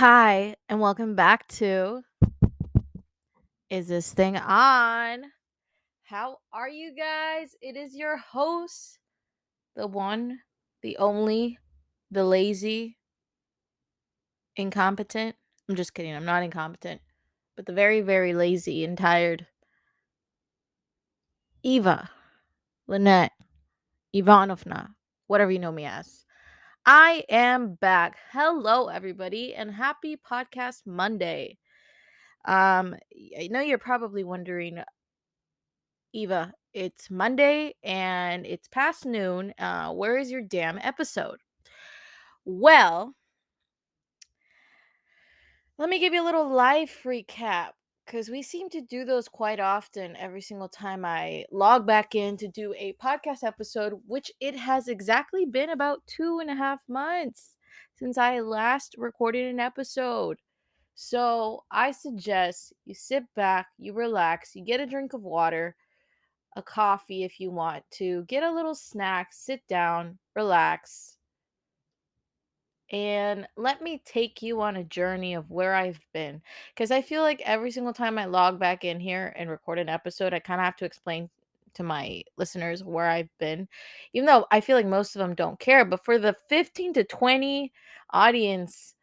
Hi, and welcome back to Is This Thing On? How are you guys? It is your host, the one, the only, the lazy, incompetent. I'm just kidding, I'm not incompetent, but the very, very lazy and tired Eva, Lynette, Ivanovna, whatever you know me as. I am back. Hello, everybody, and happy Podcast Monday. I know you're probably wondering, Eva, it's Monday and it's past noon. Where is your damn episode? Well, let me give you a little life recap because we seem to do those quite often every single time I log back in to do a podcast episode, which it has exactly been about 2.5 months since I last recorded an episode. So I suggest you sit back, you relax, you get a drink of water, a coffee if you want to, get a little snack, sit down, relax, and let me take you on a journey of where I've been. Because I feel like every single time I log back in here and record an episode, I kind of have to explain to my listeners where I've been, even though I feel like most of them don't care. But for the 15 to 20 audience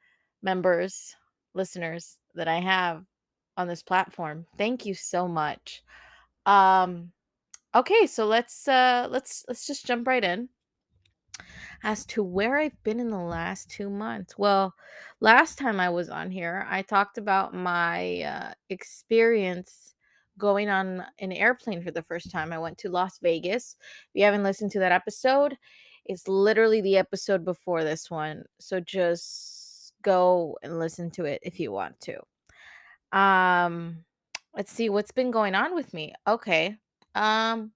members, listeners that I have on this platform, thank you so much. Um, Okay, so let's just jump right in as to where I've been in the last 2 months. Well, last time I was on here, I talked about my experience going on an airplane for the first time. I went to Las Vegas. If you haven't listened to that episode, it's literally the episode before this one. So just go and listen to it if you want to. Um let's see what's been going on with me. Okay. Um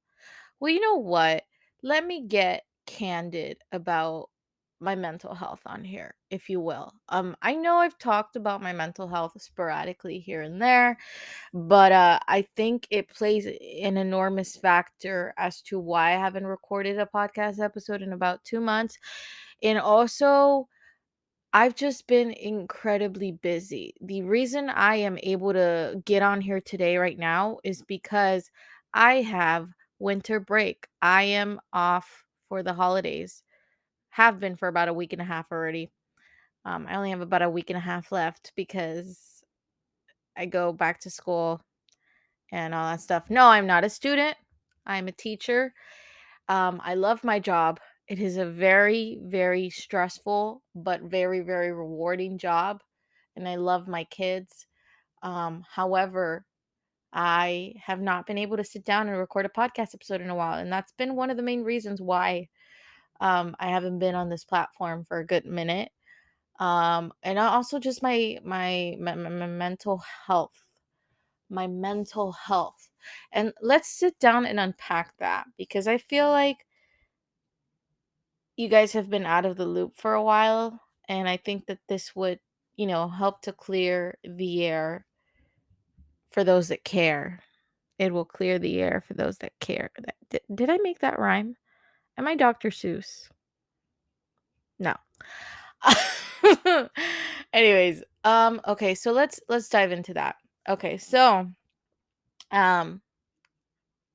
well, you know what? Let me get candid about my mental health on here, if you will. I know I've talked about my mental health sporadically here and there, but I think it plays an enormous factor as to why I haven't recorded a podcast episode in about 2 months. And also, I've just been incredibly busy. The reason I am able to get on here today, right now, is because I have winter break. I am off for the holidays, have been for about a week and a half already. I only have about a week and a half left because I go back to school and all that stuff. No, I'm not a student, I'm a teacher. I love my job. It is a very, very stressful, but very, very rewarding job. And I love my kids. However, I have not been able to sit down and record a podcast episode in a while. And that's been one of the main reasons why I haven't been on this platform for a good minute. And also just my mental health. My mental health. And let's sit down and unpack that because I feel like you guys have been out of the loop for a while, and I think that this would, help to clear the air for those that care. It will clear the air for those that care. Did I make that rhyme? Am I Dr. Seuss? No. Anyways, okay, so let's dive into that. Okay, so um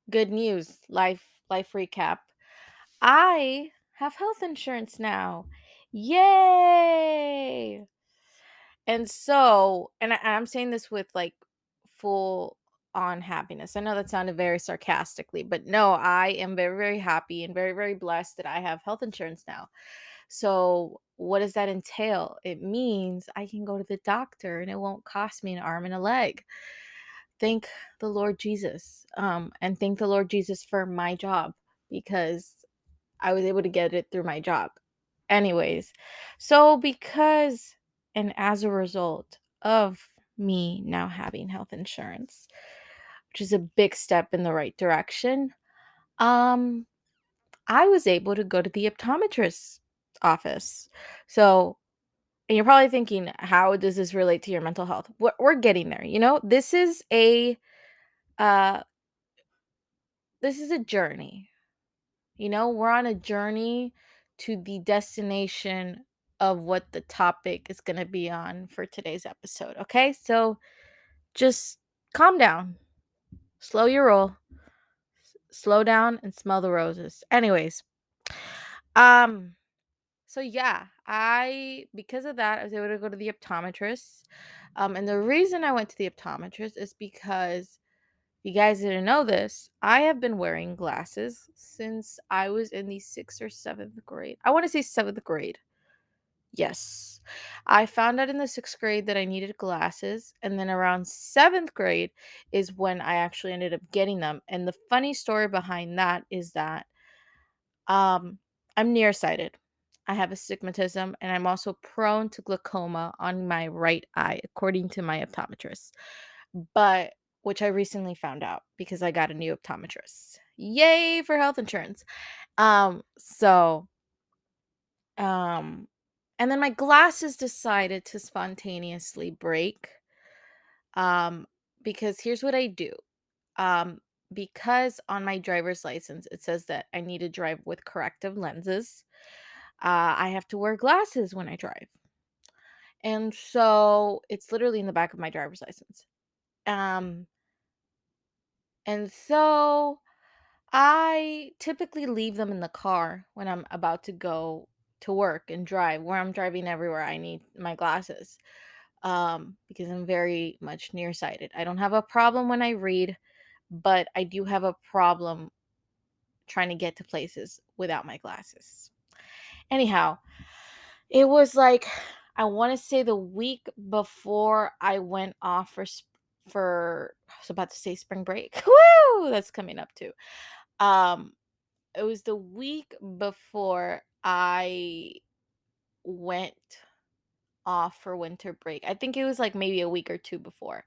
good news, life recap. I have health insurance now. Yay! And so, I'm saying this with like full on happiness. I know that sounded very sarcastically, but no, I am very, very happy and very, very blessed that I have health insurance now. So, what does that entail? It means I can go to the doctor and it won't cost me an arm and a leg. Thank the Lord Jesus. And thank the Lord Jesus for my job because I was able to get it through my job. Anyways, so because and as a result of me now having health insurance, which is a big step in the right direction, um I was able to go to the optometrist's office. So, and you're probably thinking, how does this relate to your mental health? We're getting there. Uh this is a journey. We're on a journey to the destination of what the topic is going to be on for today's episode. Okay, so just calm down, slow your roll, slow down, and smell the roses. Anyways, um, so yeah, because of that, I was able to go to the optometrist. And the reason I went to the optometrist is because, if you guys didn't know this, I have been wearing glasses since I was in the 6th or 7th grade. I want to say 7th grade. Yes. I found out in the 6th grade that I needed glasses. And then around 7th grade is when I actually ended up getting them. And the funny story behind that is that um, I'm nearsighted. I have astigmatism and I'm also prone to glaucoma on my right eye, according to my optometrist. But which I recently found out because I got a new optometrist. Yay for health insurance. So um and then my glasses decided to spontaneously break. Um because here's what I do. Um because on my driver's license it says that I need to drive with corrective lenses. I have to wear glasses when I drive. And so it's literally in the back of my driver's license. Um and so I typically leave them in the car when I'm about to go to work and drive, where I'm driving everywhere I need my glasses. Because I'm very much nearsighted. I don't have a problem when I read, but I do have a problem trying to get to places without my glasses. Anyhow, it was like, I want to say the week before I went off for I was about to say spring break. Woo! That's coming up too. Um it was the week before I went off for winter break. I think it was like maybe a week or two before.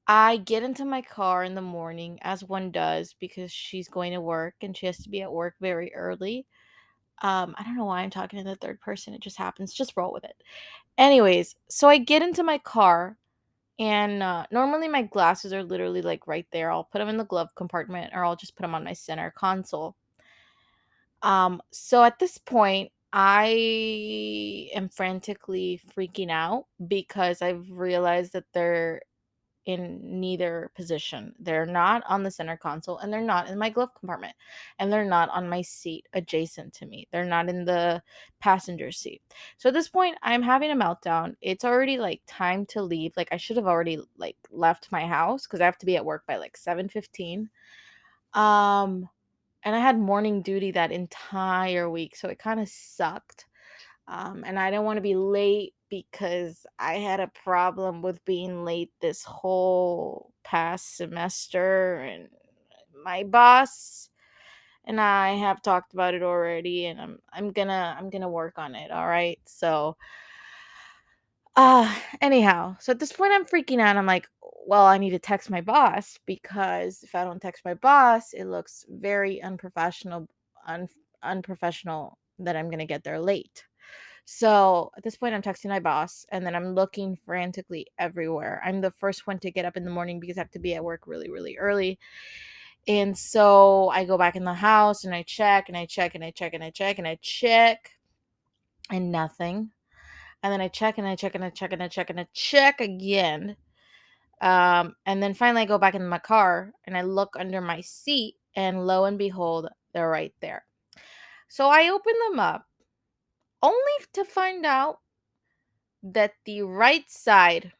I get into my car in the morning, as one does, because she's going to work and she has to be at work very early. I don't know why I'm talking in the third person. It just happens. Just roll with it. Anyways, so I get into my car, and normally my glasses are literally like right there. I'll put them in the glove compartment or I'll just put them on my center console. So at this point, I am frantically freaking out because I've realized that they're in neither position. They're not on the center console and they're not in my glove compartment and they're not on my seat adjacent to me. They're not in the passenger seat. So at this point, I'm having a meltdown. It's already like time to leave. Like I should have already like left my house because I have to be at work by like 7:15. Um and I had morning duty that entire week, so it kind of sucked. And I didn't want to be late because I had a problem with being late this whole past semester, and my boss and I have talked about it already, and I'm gonna work on it. All right, so anyhow, so at this point I'm freaking out. I'm like, well, I need to text my boss because if I don't text my boss, it looks very un- unprofessional that I'm going to get there late. So at this point I'm texting my boss and then I'm looking frantically everywhere. I'm the first one to get up in the morning because I have to be at work really, really early. And so I go back in the house and I check and I check and I check and I check and I check and nothing. And then I check and I check and I check and I check and I check again. And then finally I go back in my car and I look under my seat and lo and behold, they're right there. So I open them up only to find out that the right side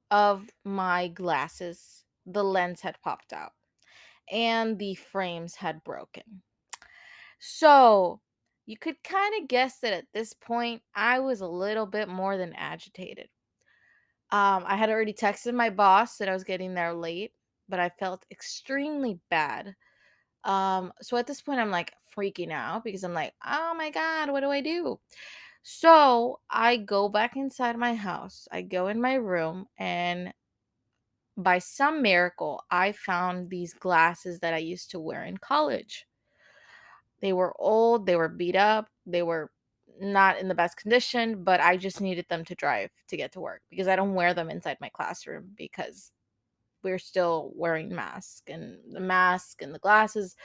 of my glasses, the lens had popped out and the frames had broken. So you could kind of guess that at this point I was a little bit more than agitated. I had already texted my boss that I was getting there late, but I felt extremely bad. So at this point, I'm like freaking out because I'm like, oh my God, what do I do? So I go back inside my house. I go in my room, and by some miracle, I found these glasses that I used to wear in college. They were old, they were beat up, they were not in the best condition, but I just needed them to drive to get to work because I don't wear them inside my classroom because we're still wearing masks, and the mask and the glasses,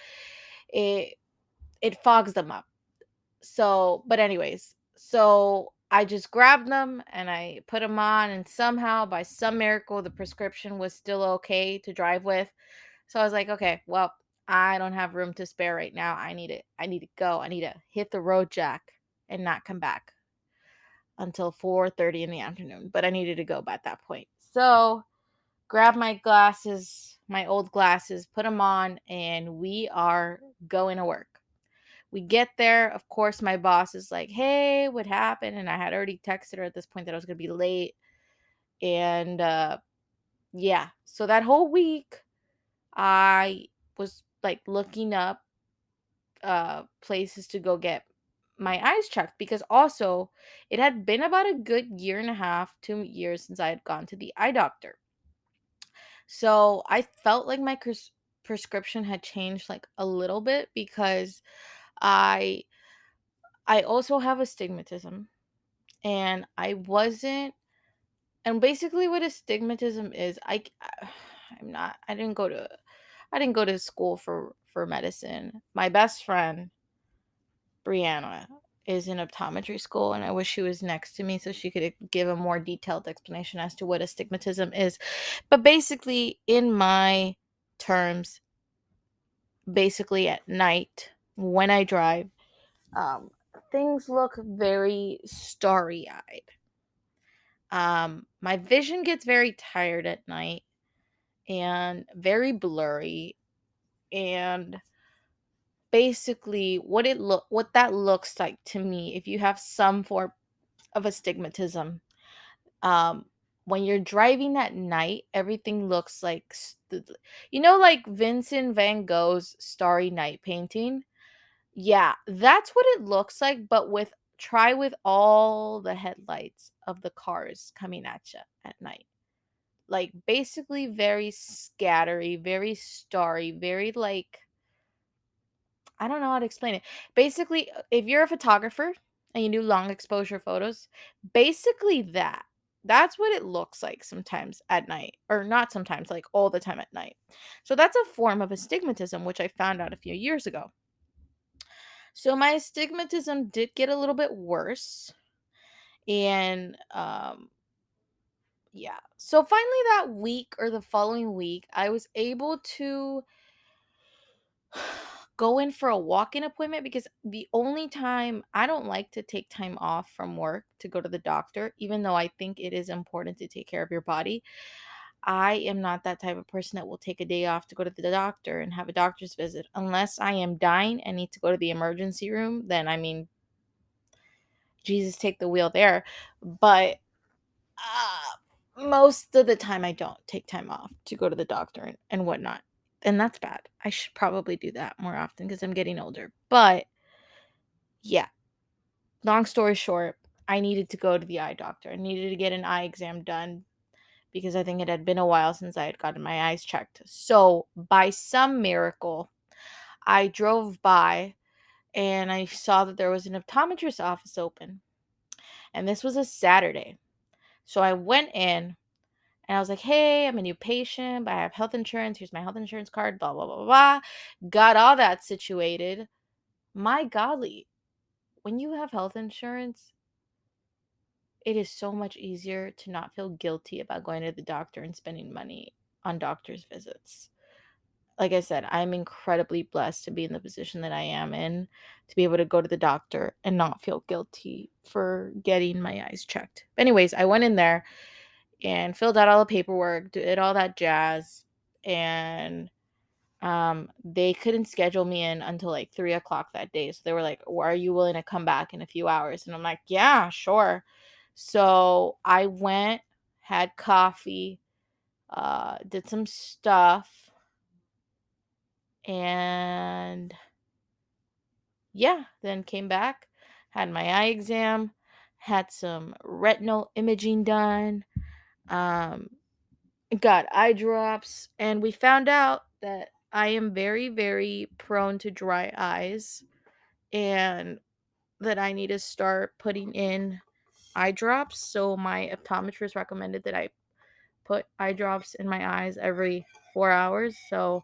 it it fogs them up. But anyways, so I just grabbed them and I put them on, and somehow, by some miracle, the prescription was still okay to drive with. So I was like, okay, well, I don't have room to spare right now. I need to go. I need to hit the road, Jack, and not come back until 4:30 in the afternoon. But I needed to go by that point. So grab my glasses, my old glasses, put them on, and we are going to work. We get there. Of course, my boss is like, hey, what happened? And I had already texted her at this point that I was going to be late. And yeah, so that whole week, I was like looking up places to go get my eyes checked, because also it had been about a good year and a half, 2 years since I had gone to the eye doctor. So I felt like my prescription had changed like a little bit, because I I also have astigmatism, and I wasn't and basically what astigmatism is, I'm not I didn't go to school for medicine. My best friend Brianna is in optometry school, and I wish she was next to me so she could give a more detailed explanation as to what astigmatism is. But basically, in my terms, basically at night when I drive, um, things look very starry eyed. My vision gets very tired at night and very blurry, and basically what that looks like to me, if you have some form of astigmatism, um when you're driving at night, everything looks like like Vincent van Gogh's Starry Night painting. Yeah, that's what it looks like, but with all the headlights of the cars coming at you at night. Like, basically very scattery, very starry, very like, I don't know how to explain it. Basically, if you're a photographer and you do long exposure photos, basically that's what it looks like sometimes at night, or not sometimes, like all the time at night. So that's a form of astigmatism, which I found out a few years ago. So my astigmatism did get a little bit worse, and yeah. So finally that week or the following week, I was able to go in for a walk-in appointment, because the only time I don't like to take time off from work to go to the doctor, even though I think it is important to take care of your body. I am not that type of person that will take a day off to go to the doctor and have a doctor's visit unless I am dying and need to go to the emergency room. Then, I mean, Jesus, take the wheel there. But most of the time, I don't take time off to go to the doctor and whatnot. And that's bad. I should probably do that more often because I'm getting older. But yeah, long story short, I needed to go to the eye doctor. I needed to get an eye exam done because I think it had been a while since I had gotten my eyes checked. So, by some miracle, I drove by and I saw that there was an optometrist office open. And this was a Saturday. So I went in and I was like, hey, I'm a new patient, but I have health insurance. Here's my health insurance card, blah, blah, blah, blah. Got all that situated. My golly, when you have health insurance, it is so much easier to not feel guilty about going to the doctor and spending money on doctor's visits. Like I said, I'm incredibly blessed to be in the position that I am in, to be able to go to the doctor and not feel guilty for getting my eyes checked. But anyways, I went in there and filled out all the paperwork, did all that jazz, and they couldn't schedule me in until like 3 o'clock that day. So they were like, well, are you willing to come back in a few hours? And I'm like, yeah, sure. So I went, had coffee, did some stuff, and yeah, then came back, had my eye exam, had some retinal imaging done, um, got eye drops, and we found out that I am very, very prone to dry eyes, and that I need to start putting in eye drops. So my optometrist recommended that I put eye drops in my eyes every 4 hours. So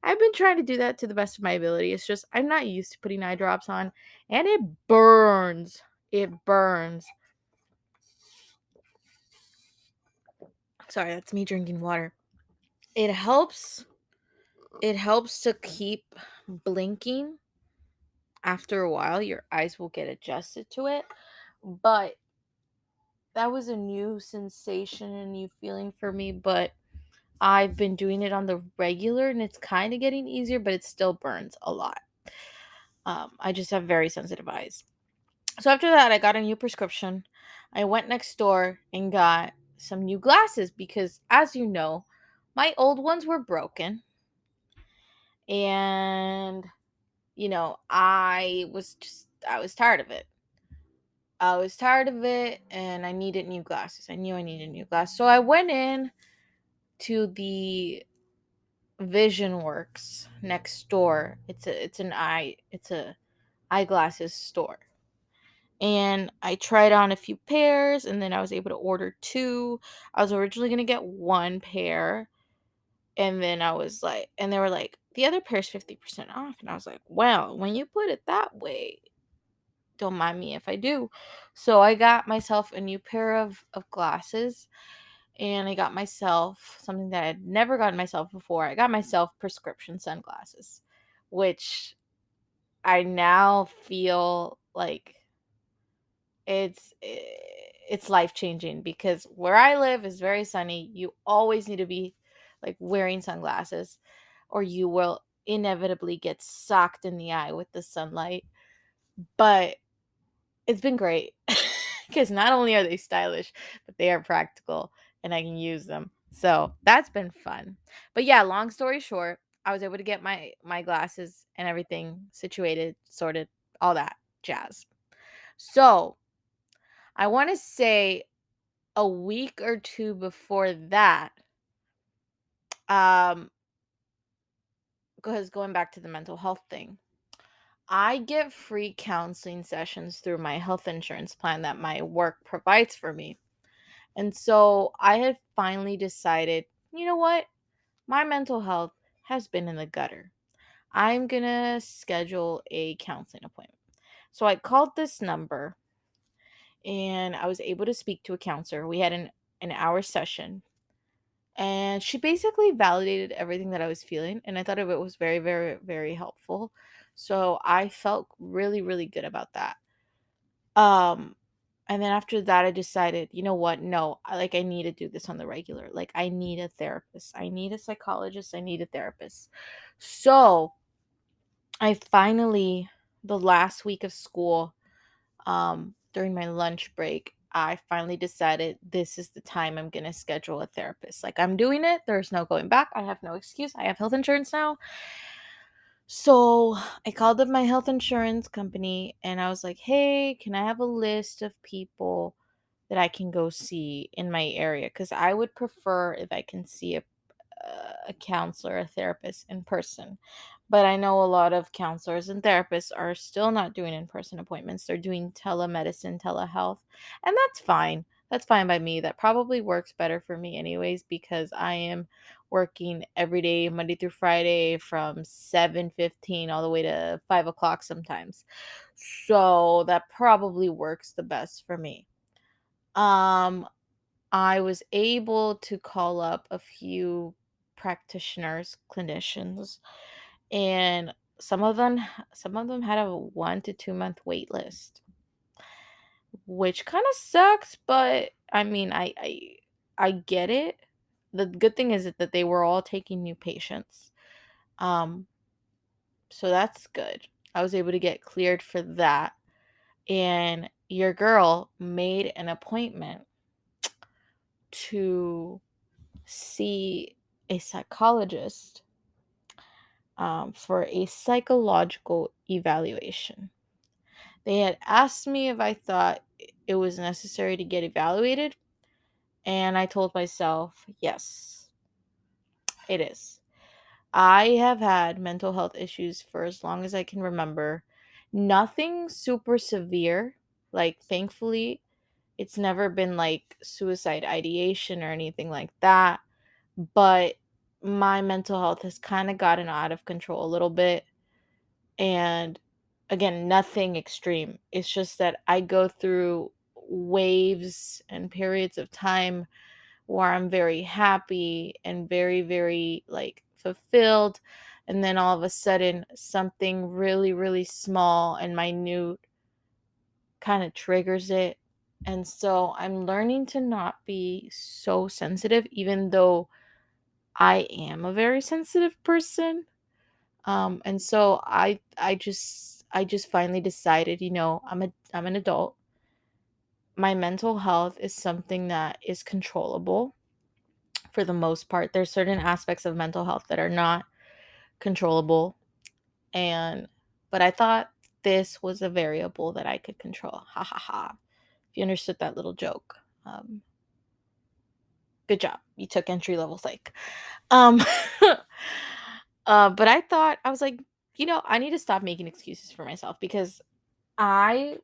I've been trying to do that to the best of my ability. It's just I'm not used to putting eye drops on, and it burns. It burns. Sorry, that's me drinking water. It helps. It helps to keep blinking. After a while, your eyes will get adjusted to it. But that was a new sensation, a new feeling for me. But I've been doing it on the regular, and it's kind of getting easier, but it still burns a lot. I just have very sensitive eyes. So after that, I got a new prescription. I went next door and got some new glasses because, as you know, my old ones were broken. And, I was tired of it. I was tired of it and I needed new glasses. I knew I needed new glasses. So I went in to the Vision Works next door. It's a eyeglasses store. And I tried on a few pairs and then I was able to order two. I was originally going to get one pair and then they were like, the other pair's 50% off. And I was like, well, when you put it that way, don't mind me if I do. So I got myself a new pair of glasses and I got myself something that I had never gotten myself before. I got myself prescription sunglasses, which I now feel like it's life changing because where I live is very sunny. You always need to be like wearing sunglasses or you will inevitably get socked in the eye with the sunlight. But it's been great because not only are they stylish, but they are practical and I can use them. So that's been fun. But yeah, long story short, I was able to get my glasses and everything situated, sorted, all that jazz. So I want to say a week or two before that, um, because going back to the mental health thing, I get free counseling sessions through my health insurance plan that my work provides for me. And so I had finally decided, you know what? My mental health has been in the gutter. I'm going to schedule a counseling appointment. So I called this number and I was able to speak to a counselor. We had an hour session and she basically validated everything that I was feeling. And I thought it was very, very, very helpful. So I felt really, really good about that. Um, and then after that, I decided, you know what? No, I need to do this on the regular. Like, I need a therapist. I need a psychologist. I need a therapist. So I finally, the last week of school, during my lunch break, I finally decided this is the time I'm going to schedule a therapist. Like, I'm doing it. There's no going back. I have no excuse. I have health insurance now. So I called up my health insurance company and I was like, hey, can I have a list of people that I can go see in my area? Because I would prefer if I can see a counselor, a therapist in person. But I know a lot of counselors and therapists are still not doing in person appointments. They're doing telemedicine, telehealth, and that's fine. That's fine by me. That probably works better for me, anyways, because I am working every day, Monday through Friday, from 7:15 all the way to 5 o'clock sometimes. So that probably works the best for me. Um, I was able to call up a few practitioners, clinicians, and some of them had a 1 to 2 month wait list, which kind of sucks, but I mean, I get it. The good thing is that they were all taking new patients. Um so that's good. I was able to get cleared for that. And your girl made an appointment to see a psychologist for a psychological evaluation. They had asked me if I thought it was necessary to get evaluated, and I told myself, yes, it is. I have had mental health issues for as long as I can remember. Nothing super severe. Like, thankfully, it's never been like suicide ideation or anything like that. But my mental health has kind of gotten out of control a little bit. And again, nothing extreme. It's just that I go through waves and periods of time where I'm very happy and very, very like fulfilled. And then all of a sudden, something really, really small and minute kind of triggers it. And so I'm learning to not be so sensitive, even though I am a very sensitive person. And so I just finally decided, I'm an adult. My mental health is something that is controllable for the most part. There's certain aspects of mental health that are not controllable, and but I thought this was a variable that I could control. Ha ha ha. If you understood that little joke. Good job. You took entry level psych. Um but I was like, I need to stop making excuses for myself because I,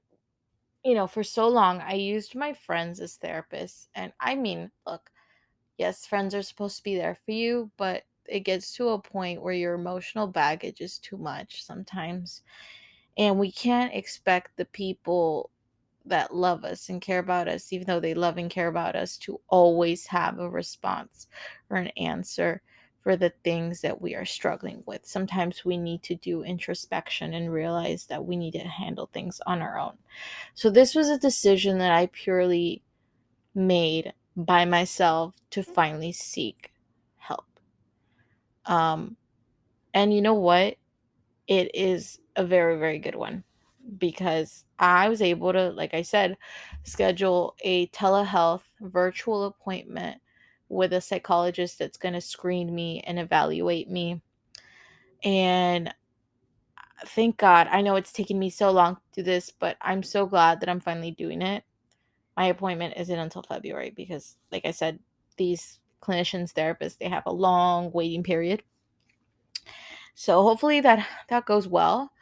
for so long I used my friends as therapists. And I mean, look, yes, friends are supposed to be there for you, but it gets to a point where your emotional baggage is too much sometimes. And we can't expect the people that love us and care about us, even though they love and care about us, to always have a response or an answer for the things that we are struggling with. Sometimes we need to do introspection and realize that we need to handle things on our own. So, this was a decision that I purely made by myself to finally seek help. Um, and you know what? It is a very, very good one because I was able to, like I said, schedule a telehealth virtual appointment with a psychologist that's going to screen me and evaluate me. And thank God, I know it's taken me so long to do this, but I'm so glad that I'm finally doing it. My appointment isn't until February because, like I said, these clinicians, therapists, they have a long waiting period. So hopefully that goes well.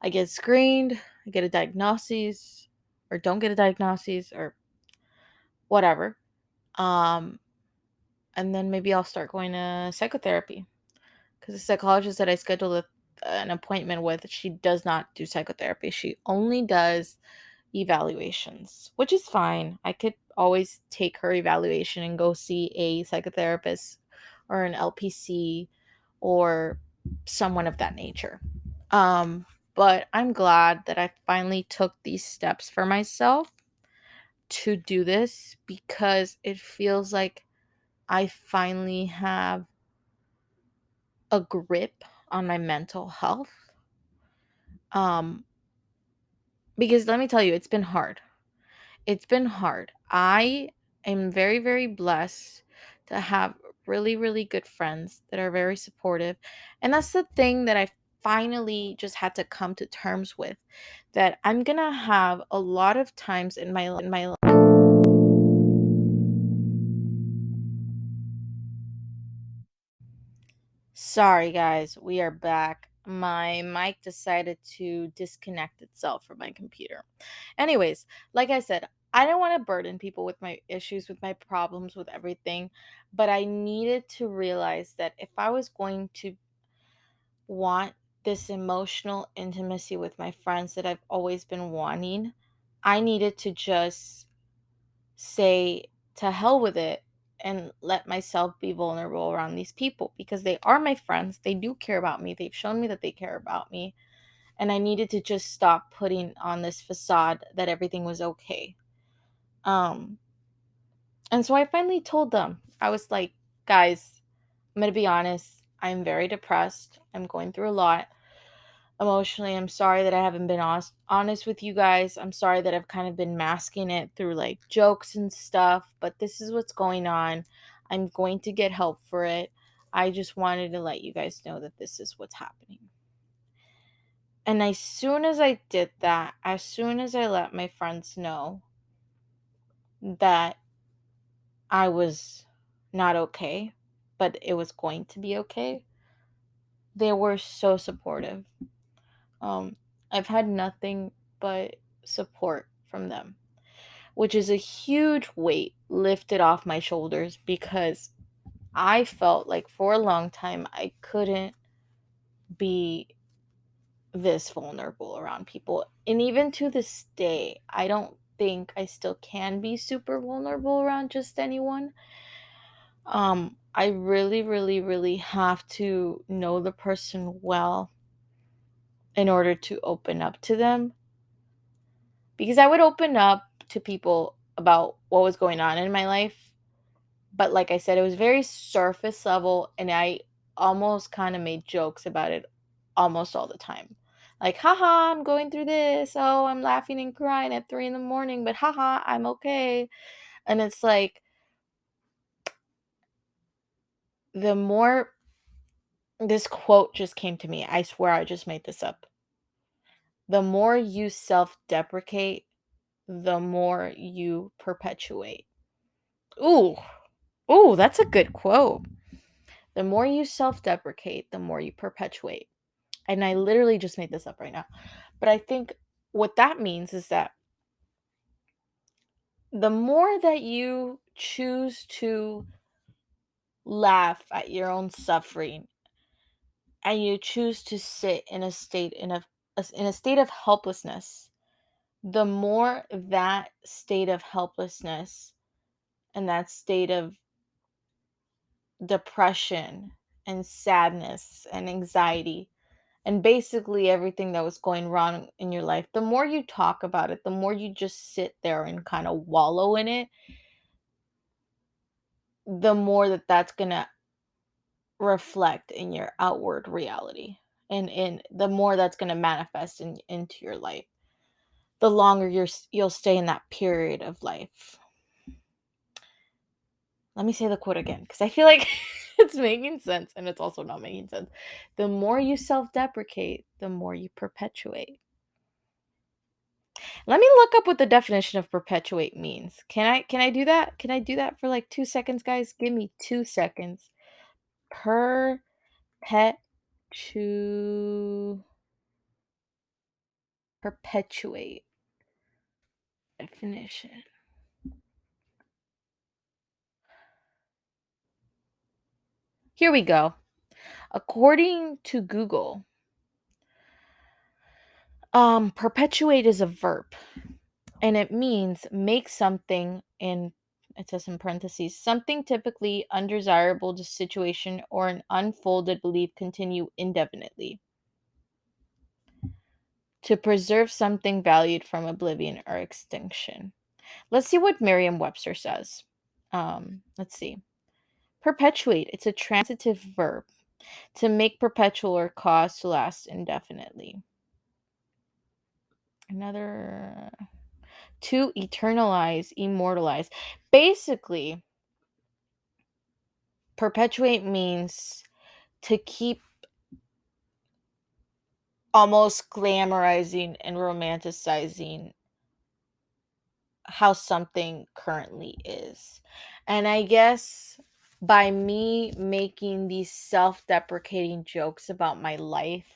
I get screened, I get a diagnosis, or don't get a diagnosis, or whatever. Um, and then maybe I'll start going to psychotherapy because the psychologist that I scheduled an appointment with, she does not do psychotherapy. She only does evaluations, which is fine. I could always take her evaluation and go see a psychotherapist or an LPC or someone of that nature. Um, but I'm glad that I finally took these steps for myself to do this because it feels like I finally have a grip on my mental health. Um, because let me tell you, it's been hard. It's been hard. I am very, very blessed to have really, really good friends that are very supportive. And that's the thing that I finally just had to come to terms with, that I'm going to have a lot of times in my life. Sorry, guys, we are back. My mic decided to disconnect itself from my computer. Anyways, like I said, I don't want to burden people with my issues, with my problems, with everything, but I needed to realize that if I was going to want this emotional intimacy with my friends that I've always been wanting, I needed to just say to hell with it and let myself be vulnerable around these people because they are my friends. They do care about me. They've shown me that they care about me. And I needed to just stop putting on this facade that everything was okay. Um, and so I finally told them, I was like, guys, I'm going to be honest. I'm very depressed. I'm going through a lot emotionally. I'm sorry that I haven't been honest with you guys. I'm sorry that I've kind of been masking it through like jokes and stuff, but this is what's going on. I'm going to get help for it. I just wanted to let you guys know that this is what's happening. And as soon as I did that, as soon as I let my friends know that I was not okay, but it was going to be okay, they were so supportive. Um, I've had nothing but support from them, which is a huge weight lifted off my shoulders because I felt like for a long time I couldn't be this vulnerable around people. And even to this day, I don't think I still can be super vulnerable around just anyone. I really, really, really have to know the person well in order to open up to them. Because I would open up to people about what was going on in my life. But like I said, it was very surface level, and I almost kind of made jokes about it almost all the time. Like, haha, I'm going through this. Oh, I'm laughing and crying at 3 in the morning, but haha, I'm okay. And it's like, the more this quote just came to me, I swear I just made this up. The more you self deprecate, the more you perpetuate. Ooh, ooh, that's a good quote. The more you self deprecate, the more you perpetuate. And I literally just made this up right now. But I think what that means is that the more that you choose to laugh at your own suffering, and you choose to sit in a state of helplessness, the more that state of helplessness and that state of depression and sadness and anxiety and basically everything that was going wrong in your life, the more you talk about it, the more you just sit there and kind of wallow in it, the more that that's going to reflect in your outward reality, and in the more that's going to manifest into your life, the longer you'll stay in that period of life. Let me say the quote again, because I feel like it's making sense and it's also not making sense. The more you self-deprecate, the more you perpetuate. Let me look up what the definition of perpetuate means. Can I do that? Can I do that for like 2 seconds, guys? Give me 2 seconds. Perpetu perpetuate. Definition. Here we go. According to Google, perpetuate is a verb, and it means make something in, it says in parentheses, something typically undesirable to situation or an unfolded belief continue indefinitely. To preserve something valued from oblivion or extinction. Let's see what Merriam-Webster says. Let's see. Perpetuate, it's a transitive verb. To make perpetual or cause to last indefinitely. Another. To eternalize, immortalize. Basically, perpetuate means to keep almost glamorizing and romanticizing how something currently is. And I guess by me making these self-deprecating jokes about my life,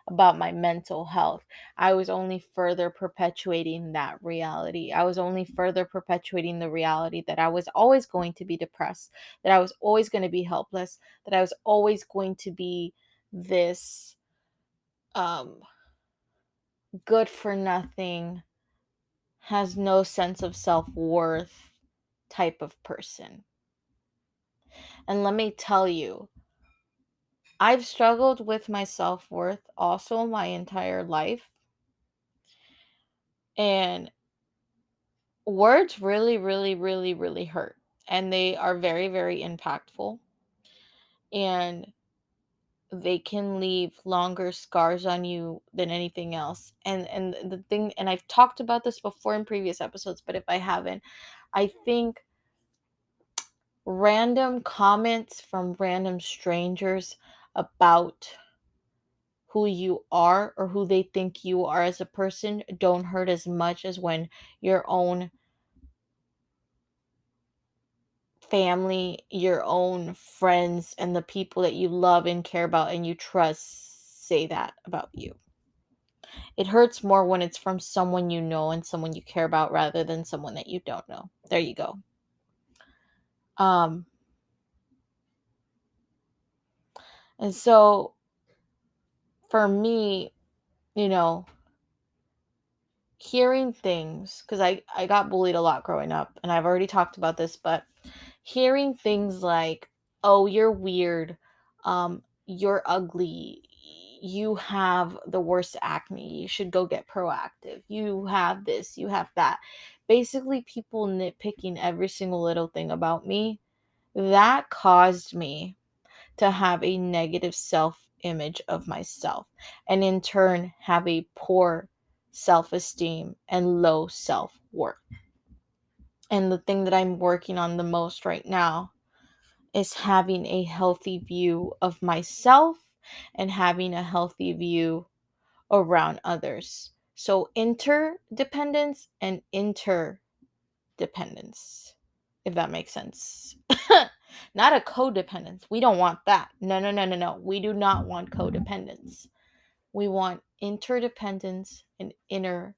about my mental health, I was only further perpetuating that reality. I was only further perpetuating the reality that I was always going to be depressed, that I was always going to be helpless, that I was always going to be this um good for nothing, has no sense of self-worth type of person. And let me tell you, I've struggled with my self-worth also my entire life. And words really, really, really, really hurt. And they are very, very impactful. And they can leave longer scars on you than anything else. And the thing, and I've talked about this before in previous episodes, but if I haven't, I think random comments from random strangers about who you are or who they think you are as a person don't hurt as much as when your own family, your own friends, and the people that you love and care about and you trust say that about you. It hurts more when it's from someone you know and someone you care about rather than someone that you don't know. There you go. Um And so for me, you know, hearing things, because I got bullied a lot growing up, and I've already talked about this, but hearing things like, oh, you're weird, you're ugly, you have the worst acne, you should go get proactive, you have this, you have that. Basically, people nitpicking every single little thing about me, that caused me to have a negative self image of myself, and in turn have a poor self esteem and low self worth. And the thing that I'm working on the most right now is having a healthy view of myself and having a healthy view around others. So, interdependence and interdependence, if that makes sense. Not a codependence. We don't want that. No, no, no, no, no. We do not want codependence. We want interdependence and inner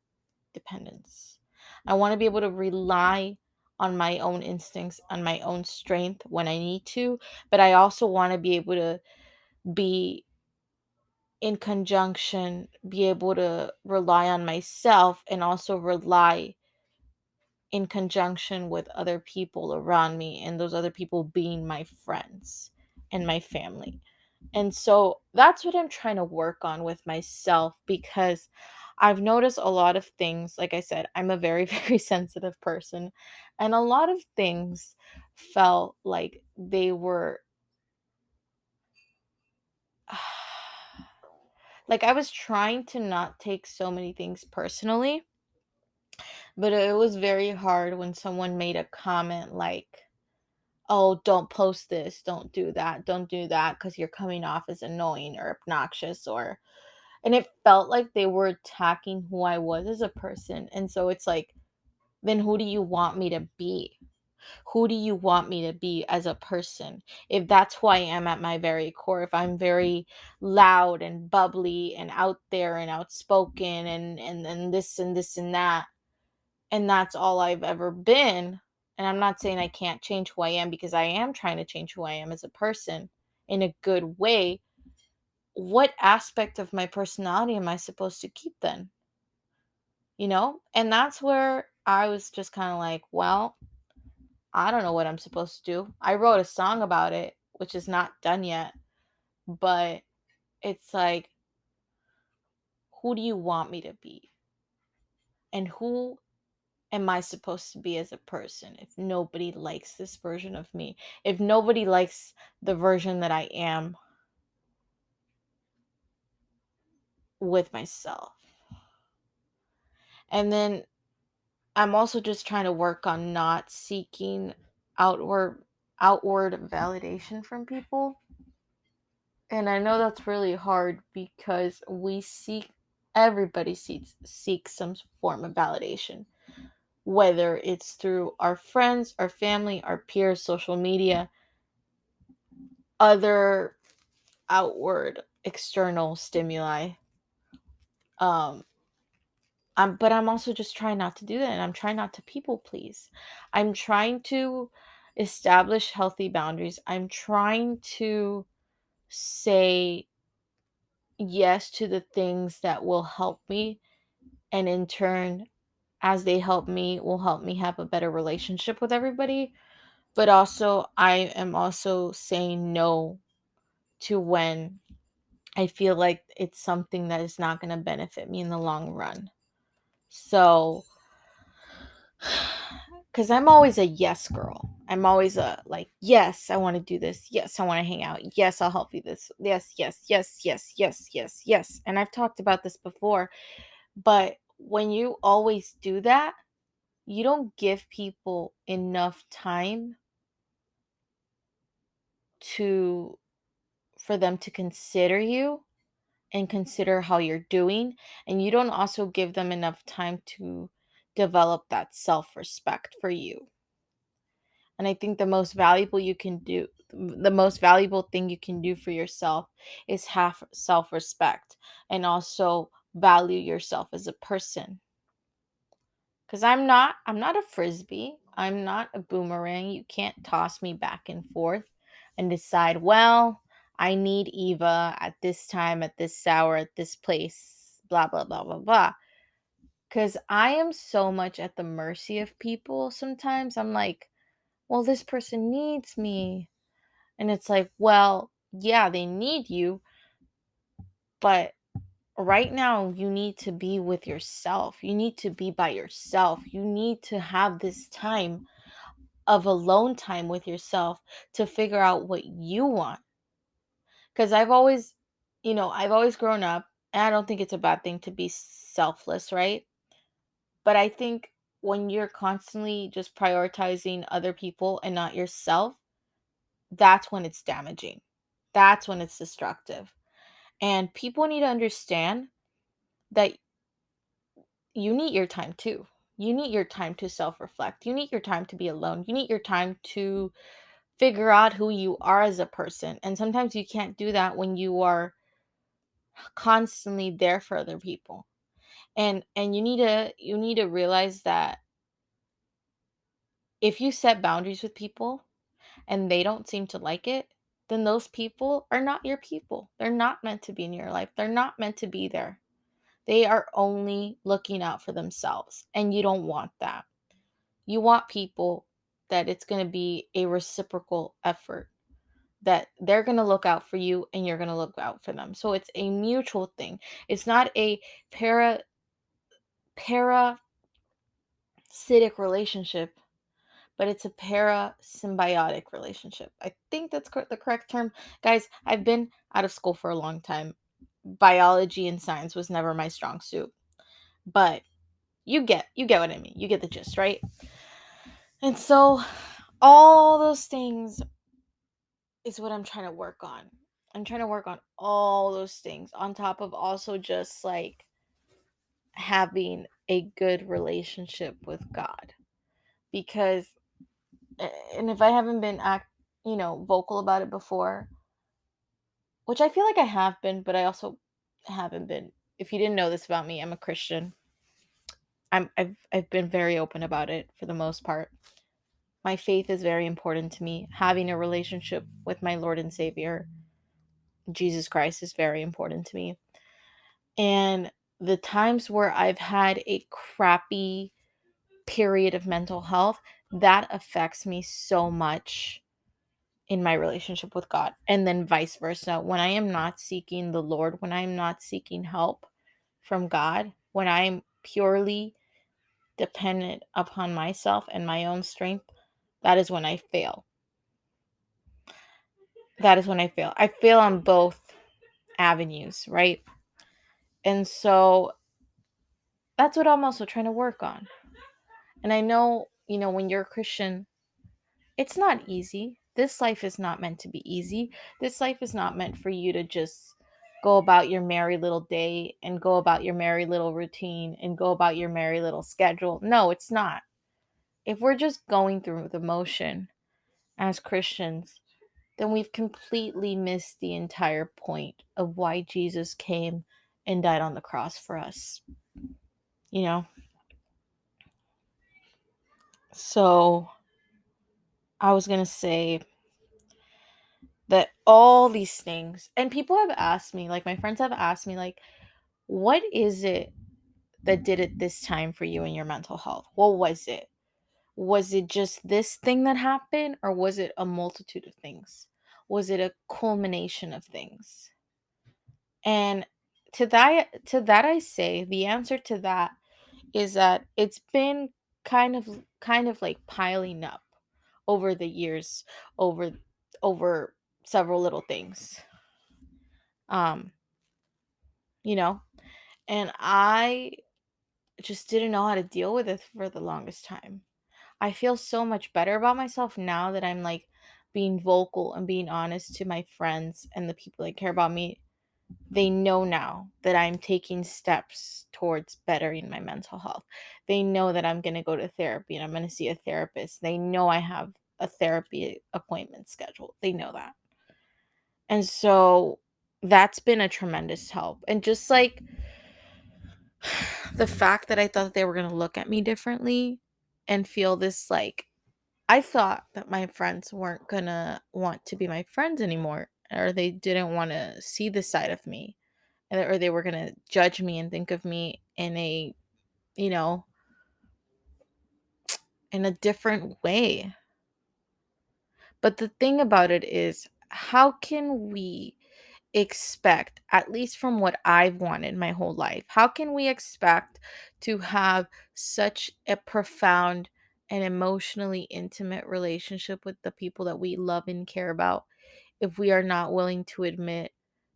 dependence. I want to be able to rely on my own instincts, on my own strength when I need to, but I also want to be able to be in conjunction, be able to rely on myself and also rely in conjunction with other people around me, and those other people being my friends and my family. And so that's what I'm trying to work on with myself, because I've noticed a lot of things. Like I said, I'm a very, very sensitive person. And a lot of things felt like they were like I was trying to not take so many things personally, but it was very hard when someone made a comment like, oh, don't post this, don't do that because you're coming off as annoying or obnoxious, or and it felt like they were attacking who I was as a person. And so it's like, then who do you want me to be? Who do you want me to be as a person? If that's who I am at my very core, if I'm very loud and bubbly and out there and outspoken and this and this and that, and that's all I've ever been, and I'm not saying I can't change who I am, because I am trying to change who I am as a person in a good way, what aspect of my personality am I supposed to keep then? And that's where I was just kind of like, well, I don't know what I'm supposed to do. I wrote a song about it, which is not done yet, but it's like, who do you want me to be? And who am I supposed to be as a person if nobody likes this version of me? If nobody likes the version that I am with myself? And then I'm also just trying to work on not seeking outward outward validation from people. And I know that's really hard because everybody seeks some form of validation, whether it's through our friends, our family, our peers, social media, other outward external stimuli. Um but I'm also just trying not to do that, and I'm trying not to people please. I'm trying to establish healthy boundaries. I'm trying to say yes to the things that will help me, and in turn, as they help me, will help me have a better relationship with everybody. But also, I am also saying no to when I feel like it's something that is not going to benefit me in the long run. So, because I'm always a yes girl. I'm always a like, yes, I want to do this. Yes, I want to hang out. Yes, I'll help you this. Yes, yes, yes, yes, yes, yes, yes. And I've talked about this before, but when you always do that, you don't give people enough time to for them to consider you and consider how you're doing, and you don't also give them enough time to develop that self-respect for you. And I think the most valuable thing you can do for yourself is have self-respect and also value yourself as a person. Cuz I'm not a frisbee. I'm not a boomerang. You can't toss me back and forth and decide, well, I need Eva at this time, at this hour, at this place, blah, blah, blah, blah, blah. Because I am so much at the mercy of people sometimes. I'm like, well, this person needs me. And it's like, well, yeah, they need you, but right now you need to be with yourself. You need to be by yourself. You need to have this time of alone time with yourself to figure out what you want. Because I've always grown up, and I don't think it's a bad thing to be selfless, right? But I think when you're constantly just prioritizing other people and not yourself, that's when it's damaging. That's when it's destructive. And people need to understand that you need your time too. You need your time to self reflect. You need your time to be alone. You need your time to figure out who you are as a person. And sometimes you can't do that when you are constantly there for other people. And you need to realize that if you set boundaries with people and they don't seem to like it, then those people are not your people. They're not meant to be in your life. They're not meant to be there. They are only looking out for themselves, and you don't want that. You want people that it's going to be a reciprocal effort, that they're going to look out for you and you're going to look out for them. So it's a mutual thing. It's not a parasitic relationship, but it's a parasymbiotic relationship. I think that's the correct term. Guys, I've been out of school for a long time. Biology and science was never my strong suit. But you get what I mean. You get the gist, right? And so all those things is what I'm trying to work on. I'm trying to work on all those things on top of also just like having a good relationship with God. Because and if I haven't been vocal about it before, which I feel like I have been, but I also haven't been. If you didn't know this about me, I'm a Christian. I've been very open about it for the most part. My faith is very important to me. Having a relationship with my Lord and Savior, Jesus Christ, is very important to me. And the times where I've had a crappy period of mental health, that affects me so much in my relationship with God. And then vice versa. When I am not seeking the Lord, when I'm not seeking help from God, when I'm purely dependent upon myself and my own strength, that is when I fail. That is when I fail. I fail on both avenues, right? And so that's what I'm also trying to work on. And I know, when you're a Christian, it's not easy. This life is not meant to be easy. This life is not meant for you to just go about your merry little day and go about your merry little routine and go about your merry little schedule. No, it's not. If we're just going through the motion as Christians, then we've completely missed the entire point of why Jesus came and died on the cross for us. You know? So I was going to say that all these things, and people have asked me, like my friends have asked me, like, what is it that did it this time for you in your mental health? What was it? Was it just this thing that happened, or was it a multitude of things? Was it a culmination of things? And to that I say the answer to that is that it's been kind of like piling up over the years, over over several little things. Um, you know, and I just didn't know how to deal with it for the longest time. I feel so much better about myself now that I'm like being vocal and being honest to my friends and the people that care about me. They know now that I'm taking steps towards bettering my mental health. They know that I'm going to go to therapy and I'm going to see a therapist. They know I have a therapy appointment scheduled. They know that. And so that's been a tremendous help. And just like the fact that I thought they were going to look at me differently and feel this like I thought that my friends weren't going to want to be my friends anymore. or they didn't want to see this side of me, or they were going to judge me and think of me in a, you know, in a different way. But the thing about it is, how can we expect, at least from what I've wanted my whole life, how can we expect to have such a profound and emotionally intimate relationship with the people that we love and care about if we are not willing to admit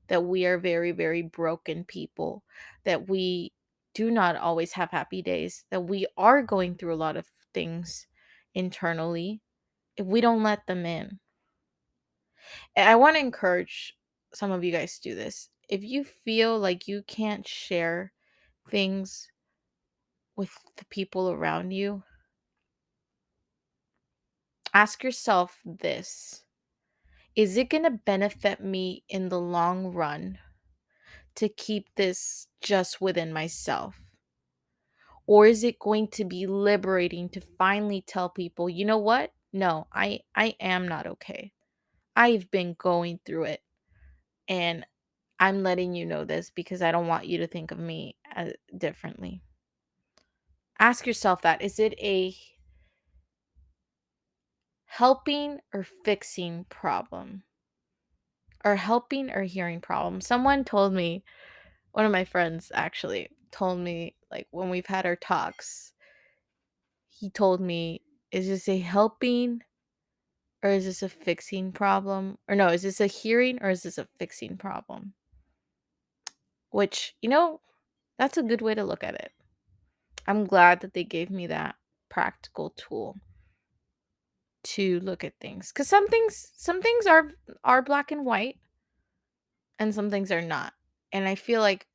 that we are very, very broken people, that we do not always have happy days, that we are going through a lot of things internally, if we don't let them in? And I want to encourage some of you guys to do this. If you feel like you can't share things with the people around you, ask yourself this: is it going to benefit me in the long run to keep this just within myself? Or is it going to be liberating to finally tell people, you know what? No, I am not okay. I've been going through it, and I'm letting you know this because I don't want you to think of me differently. Ask yourself that. Is it a helping or fixing problem? Or helping or hearing problem? Someone told me, one of my friends actually told me, like, when we've had our talks, he told me, is this a helping or is this a fixing problem? Or no, is this a hearing or is this a fixing problem? Which, that's a good way to look at it. I'm glad that they gave me that practical tool to look at things, cuz some things are black and white and some things are not. And I feel like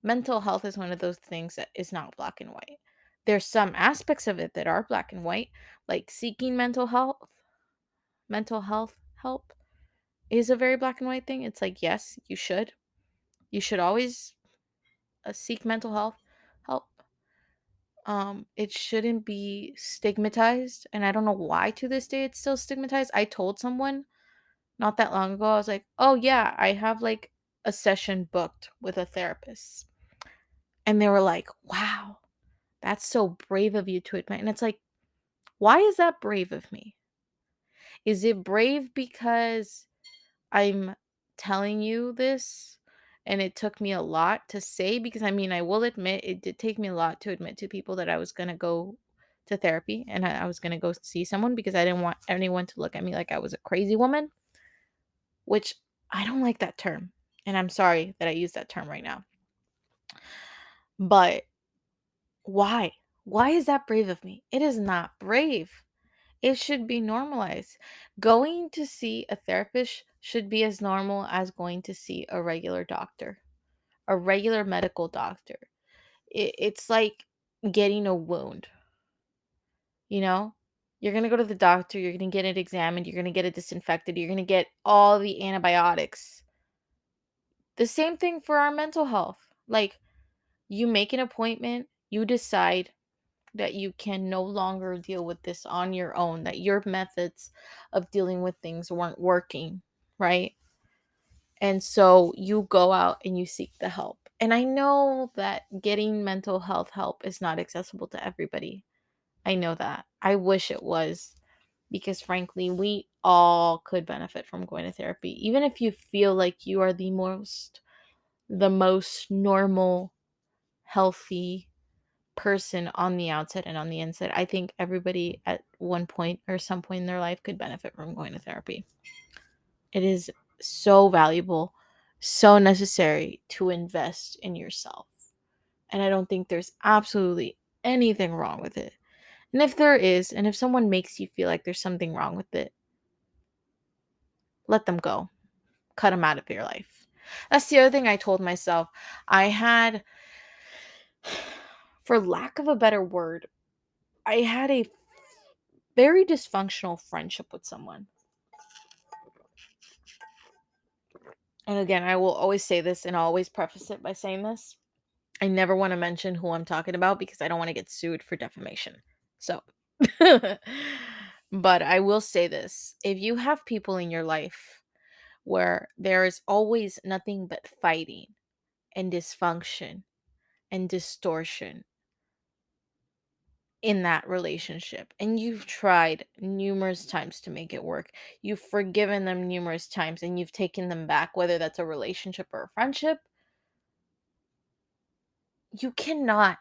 mental health is one of those things that is not black and white. There's some aspects of it that are black and white, like seeking mental health help is a very black and white thing. It's like, yes, you should. You should always seek mental health help. It shouldn't be stigmatized, and I don't know why to this day it's still stigmatized. I told someone not that long ago, I was like, "Oh yeah, I have like a session booked with a therapist." And they were like, "Wow, that's so brave of you to admit." And it's like, why is that brave of me? Is it brave because I'm telling you this and it took me a lot to say? Because I mean, I will admit it did take me a lot to admit to people that I was going to go to therapy and I was going to go see someone, because I didn't want anyone to look at me like I was a crazy woman, which I don't like that term. And I'm sorry that I use that term right now. But why? Why is that brave of me? It is not brave. It should be normalized. Going to see a therapist should be as normal as going to see a regular doctor, a regular medical doctor. It's like getting a wound, you know? You're going to go to the doctor, you're going to get it examined, you're going to get it disinfected, you're going to get all the antibiotics. The same thing for our mental health. Like, you make an appointment, you decide that you can no longer deal with this on your own, that your methods of dealing with things weren't working, right? And so you go out and you seek the help. And I know that getting mental health help is not accessible to everybody. I know that. I wish it was, because frankly, we all could benefit from going to therapy. Even if you feel like you are the most normal, healthy person on the outside and on the inside, I think everybody at one point or some point in their life could benefit from going to therapy. It is so valuable, so necessary to invest in yourself. And I don't think there's absolutely anything wrong with it. And if there is, and if someone makes you feel like there's something wrong with it, let them go. Cut them out of your life. That's the other thing I told myself. I had, for lack of a better word, I had a very dysfunctional friendship with someone. And again, I will always say this and I'll always preface it by saying this. I never want to mention who I'm talking about because I don't want to get sued for defamation. So, but I will say this. If you have people in your life where there is always nothing but fighting and dysfunction and distortion in that relationship, and you've tried numerous times to make it work. You've forgiven them numerous times and you've taken them back, whether that's a relationship or a friendship. You cannot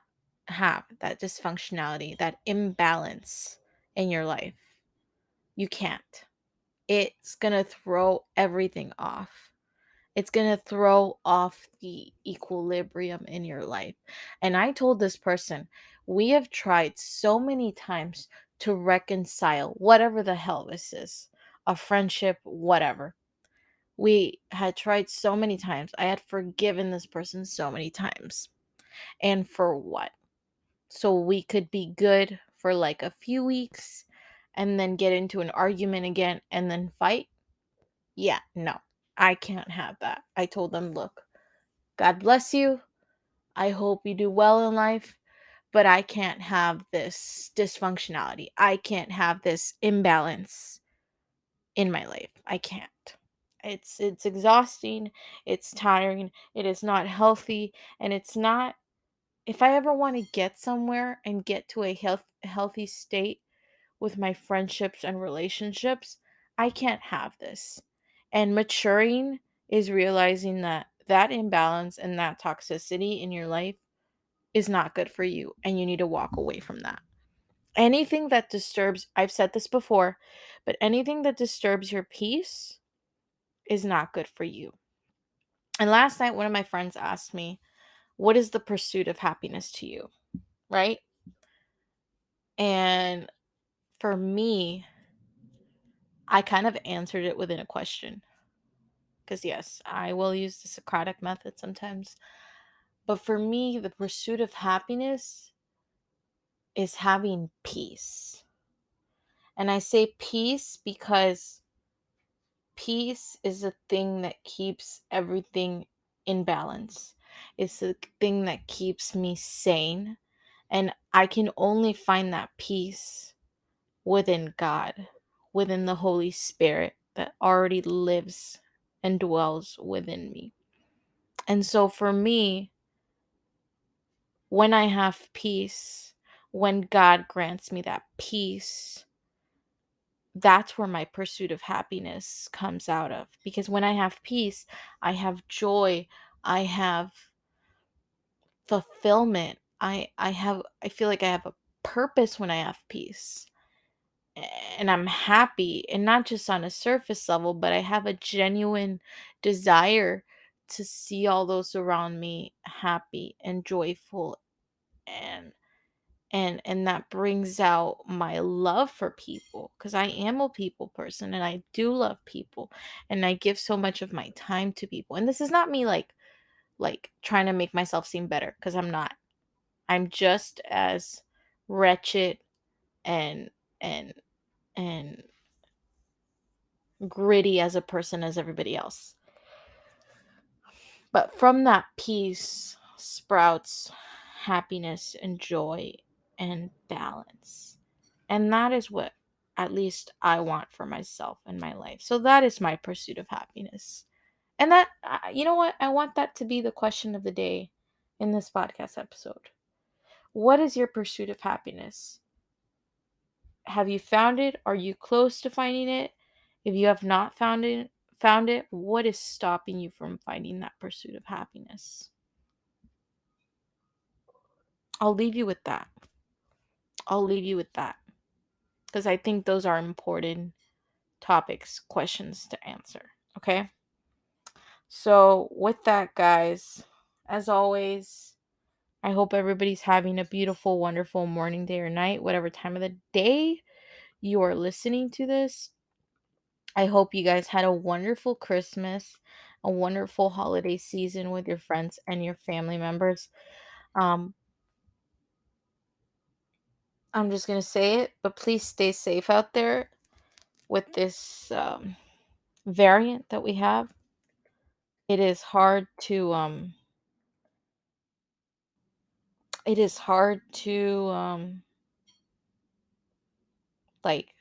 have that dysfunctionality, that imbalance in your life. You can't. It's going to throw everything off. It's going to throw off the equilibrium in your life. And I told this person, we have tried so many times to reconcile whatever the hell this is, a friendship, whatever. We had tried so many times. I had forgiven this person so many times. And for what? So we could be good for like a few weeks and then get into an argument again and then fight? Yeah, no, I can't have that. I told them, look, God bless you. I hope you do well in life, but I can't have this dysfunctionality. I can't have this imbalance in my life. I can't. It's exhausting, it's tiring, it is not healthy, and it's not, if I ever want to get somewhere and get to a healthy state with my friendships and relationships, I can't have this. And maturing is realizing that that imbalance and that toxicity in your life is not good for you and you need to walk away from that. Anything that disturbs, I've said this before, but anything that disturbs your peace is not good for you. And last night one of my friends asked me, "What is the pursuit of happiness to you?" Right? And for me, I kind of answered it within a question. Because, yes, I will use the Socratic method sometimes. But for me, the pursuit of happiness is having peace. And I say peace because peace is a thing that keeps everything in balance. It's a thing that keeps me sane. And I can only find that peace within God, within the Holy Spirit that already lives and dwells within me. And so for me, when I have peace, when God grants me that peace, that's where my pursuit of happiness comes out of. Because when I have peace, I have joy, I have fulfillment. I feel like I have a purpose when I have peace. And I'm happy, and not just on a surface level, but I have a genuine desire to see all those around me happy and joyful, and and that brings out my love for people, because I am a people person and I do love people, and I give so much of my time to people. And this is not me like trying to make myself seem better, because I'm not. I'm just as wretched and and and gritty as a person as everybody else. But from that peace sprouts happiness and joy and balance. And that is what at least I want for myself in my life. So that is my pursuit of happiness. And that, you know what? I want that to be the question of the day in this podcast episode. What is your pursuit of happiness? Have you found it? Are you close to finding it? If you have not found it, what is stopping you from finding that pursuit of happiness? I'll leave you with that. I'll leave you with that, because I think those are important topics, questions to answer. Okay? So, with that, guys, as always, I hope everybody's having a beautiful, wonderful morning, day, or night, whatever time of the day you are listening to this. I hope you guys had a wonderful Christmas, a wonderful holiday season with your friends and your family members. Um, I'm just going to say it, but please stay safe out there with this variant that we have. It is hard to it is hard to like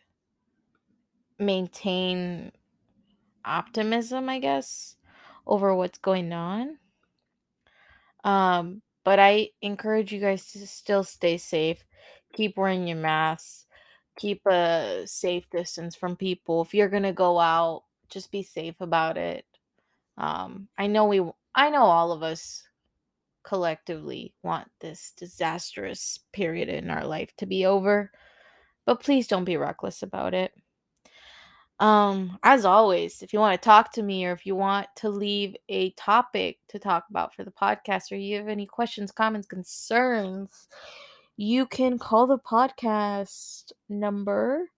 maintain optimism, I guess, over what's going on. But I encourage you guys to still stay safe. Keep wearing your masks. Keep a safe distance from people. If you're gonna go out, just be safe about it. I know all of us collectively want this disastrous period in our life to be over, but please don't be reckless about it. As always, if you want to talk to me or if you want to leave a topic to talk about for the podcast or you have any questions, comments, concerns, you can call the podcast number,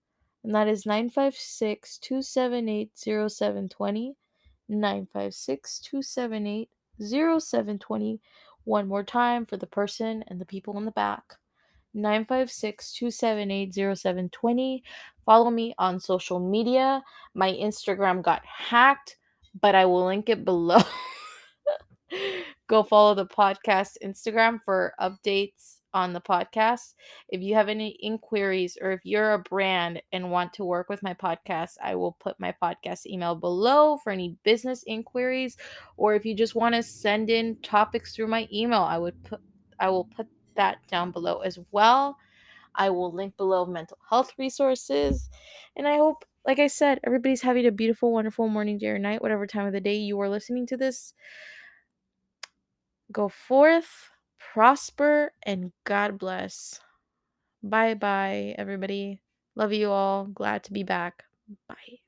and that is 956-278-0720. 956-278-0720. One more time for the person and the people in the back. 956-278-0720. Follow me on social media. My Instagram got hacked, but I will link it below. Go follow the podcast Instagram for updates on the podcast. If you have any inquiries or if you're a brand and want to work with my podcast, I will put my podcast email below for any business inquiries, or if you just want to send in topics through my email, I will put that down below as well. I will link below mental health resources. And I hope, like I said, everybody's having a beautiful, wonderful morning, day, or night, whatever time of the day you are listening to this. Go forth, prosper, and God bless. Bye bye, everybody. Love you all. Glad to be back. Bye.